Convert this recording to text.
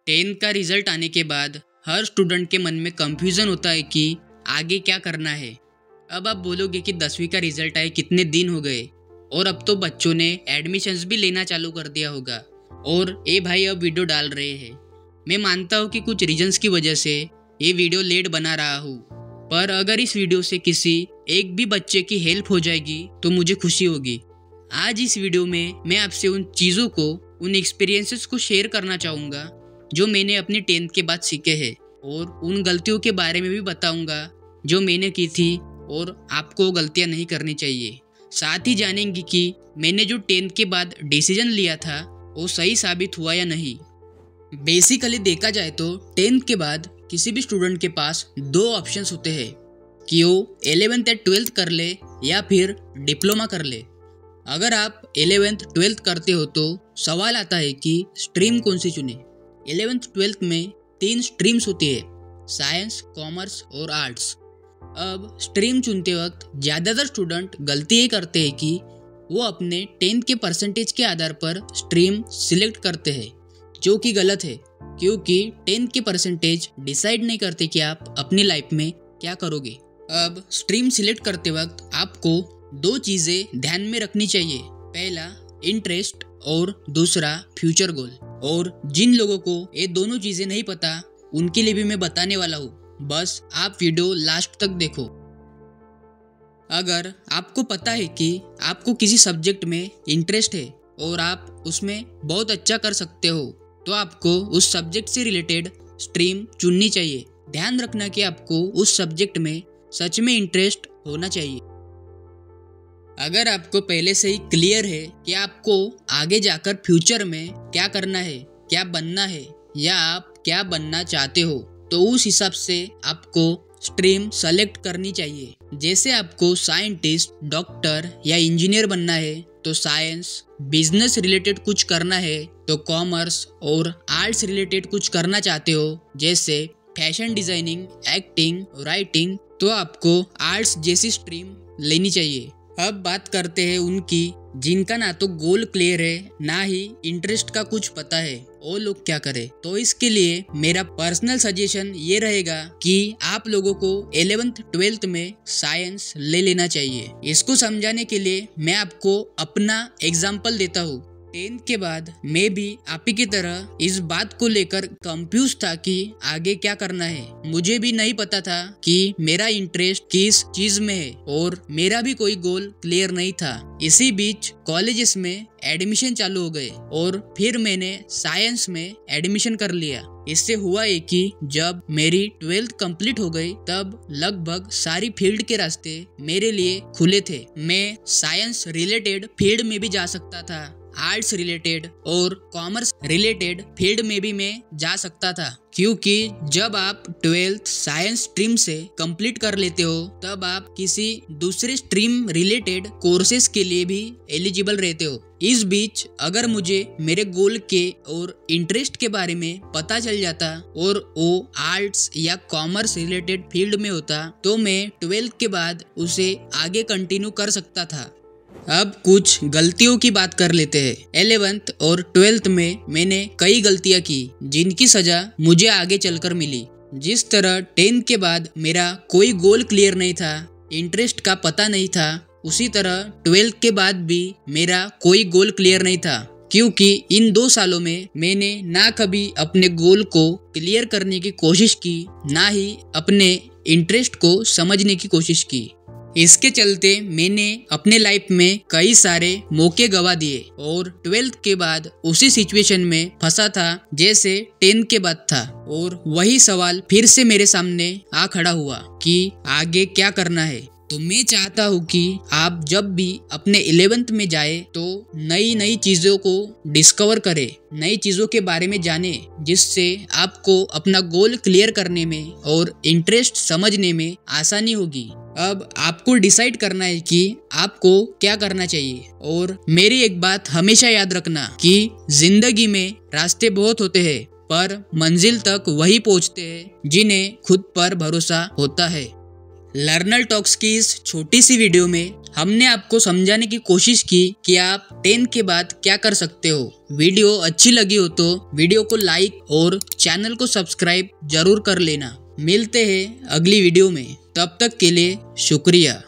10th का result आने के बाद हर स्टूडेंट के मन में कंफ्यूजन होता है कि आगे क्या करना है। अब आप बोलोगे कि 10वीं का रिजल्ट आए कितने दिन हो गए और अब तो बच्चों ने एडमिशन्स भी लेना चालू कर दिया होगा और ये भाई अब वीडियो डाल रहे हैं। मैं मानता हूँ कि कुछ रीजंस की वजह से ये वीडियो लेट बना रहा हूँ, पर अगर इस वीडियो से किसी एक भी बच्चे की हेल्प हो जाएगी तो मुझे खुशी होगी। आज इस वीडियो में मैं आपसे उन चीज़ों को, उन एक्सपीरियंसेस को शेयर करना चाहूँगा जो मैंने अपनी 10th के बाद सीखे हैं और उन गलतियों के बारे में भी बताऊँगा जो मैंने की थी और आपको वो गलतियाँ नहीं करनी चाहिए। साथ ही जानेंगे कि मैंने जो 10th के बाद डिसीजन लिया था वो सही साबित हुआ या नहीं। बेसिकली देखा जाए तो 10th के बाद किसी भी स्टूडेंट के पास दो ऑप्शंस होते हैं कि वो 11th या 12th कर ले या फिर डिप्लोमा कर ले। अगर आप 11th 12th करते हो तो सवाल आता है कि स्ट्रीम कौन सी चुने। 11th 12th में 3 स्ट्रीम्स होती है, साइंस, कॉमर्स और आर्ट्स। अब स्ट्रीम चुनते वक्त ज़्यादातर स्टूडेंट गलती ये करते हैं कि वो अपने 10th के परसेंटेज के आधार पर स्ट्रीम सिलेक्ट करते हैं, जो कि गलत है क्योंकि 10th के परसेंटेज डिसाइड नहीं करते कि आप अपनी लाइफ में क्या करोगे। अब स्ट्रीम सिलेक्ट करते वक्त आपको दो चीज़ें ध्यान में रखनी चाहिए, पहला इंटरेस्ट और दूसरा फ्यूचर गोल। और जिन लोगों को ये दोनों चीज़ें नहीं पता उनके लिए भी मैं बताने वाला हूँ, बस आप वीडियो लास्ट तक देखो। अगर आपको पता है कि आपको किसी सब्जेक्ट में इंटरेस्ट है और आप उसमें बहुत अच्छा कर सकते हो तो आपको उस सब्जेक्ट से रिलेटेड स्ट्रीम चुननी चाहिए। ध्यान रखना कि आपको उस सब्जेक्ट में सच में इंटरेस्ट होना चाहिए। अगर आपको पहले से ही क्लियर है कि आपको आगे जाकर फ्यूचर में क्या करना है, क्या बनना है या आप क्या बनना चाहते हो, तो उस हिसाब से आपको स्ट्रीम सेलेक्ट करनी चाहिए। जैसे आपको साइंटिस्ट, डॉक्टर या इंजीनियर बनना है तो साइंस, बिजनेस रिलेटेड कुछ करना है तो कॉमर्स और आर्ट्स रिलेटेड कुछ करना चाहते हो जैसे फैशन डिजाइनिंग, एक्टिंग, राइटिंग, तो आपको आर्ट्स जैसी स्ट्रीम लेनी चाहिए। अब बात करते हैं उनकी जिनका ना तो गोल क्लियर है ना ही इंटरेस्ट का कुछ पता है, वो लोग क्या करें। तो इसके लिए मेरा पर्सनल सजेशन ये रहेगा कि आप लोगों को 11th 12th में साइंस ले लेना चाहिए। इसको समझाने के लिए मैं आपको अपना एग्जाम्पल देता हूँ। 10th के बाद मैं भी आप ही की तरह इस बात को लेकर कंफ्यूज था कि आगे क्या करना है। मुझे भी नहीं पता था कि मेरा इंटरेस्ट किस चीज में है और मेरा भी कोई गोल क्लियर नहीं था। इसी बीच कॉलेजेस में एडमिशन चालू हो गए और फिर मैंने साइंस में एडमिशन कर लिया। इससे हुआ है कि जब मेरी 12th कंप्लीट हो गई तब लगभग सारी फील्ड के रास्ते मेरे लिए खुले थे। मैं साइंस रिलेटेड फील्ड में भी जा सकता था, आर्ट्स रिलेटेड और कॉमर्स रिलेटेड फील्ड में भी मैं जा सकता था, क्योंकि जब आप 12th साइंस स्ट्रीम से कंप्लीट कर लेते हो तब आप किसी दूसरे स्ट्रीम रिलेटेड कोर्सेज के लिए भी एलिजिबल रहते हो। इस बीच अगर मुझे मेरे गोल के और इंटरेस्ट के बारे में पता चल जाता और वो आर्ट्स या कॉमर्स रिलेटेड फील्ड में होता तो मैं 12th के बाद उसे आगे कंटिन्यू कर सकता था। अब कुछ गलतियों की बात कर लेते हैं। 11th और 12th में मैंने कई गलतियां की जिनकी सजा मुझे आगे चलकर मिली। जिस तरह 10th के बाद मेरा कोई गोल क्लियर नहीं था, इंटरेस्ट का पता नहीं था, उसी तरह 12th के बाद भी मेरा कोई गोल क्लियर नहीं था, क्योंकि इन 2 सालों में मैंने ना कभी अपने गोल को क्लियर करने की कोशिश की, ना ही अपने इंटरेस्ट को समझने की कोशिश की। इसके चलते मैंने अपने लाइफ में कई सारे मौके गवा दिए और 12th के बाद उसी सिचुएशन में फंसा था जैसे 10th के बाद था। और वही सवाल फिर से मेरे सामने आ खड़ा हुआ कि आगे क्या करना है। तो मैं चाहता हूँ कि आप जब भी अपने 11th में जाए तो नई नई चीज़ों को डिस्कवर करें, नई चीज़ों के बारे में जाने, जिससे आपको अपना गोल क्लियर करने में और इंटरेस्ट समझने में आसानी होगी। अब आपको डिसाइड करना है कि आपको क्या करना चाहिए। और मेरी एक बात हमेशा याद रखना कि जिंदगी में रास्ते बहुत होते हैं पर मंजिल तक वही पहुँचते हैं जिन्हें खुद पर भरोसा होता है। लर्नर टॉक्स की इस छोटी सी वीडियो में हमने आपको समझाने की कोशिश की कि आप 10 के बाद क्या कर सकते हो। वीडियो अच्छी लगी हो तो वीडियो को लाइक और चैनल को सब्सक्राइब जरूर कर लेना। मिलते हैं अगली वीडियो में, तब तक के लिए शुक्रिया।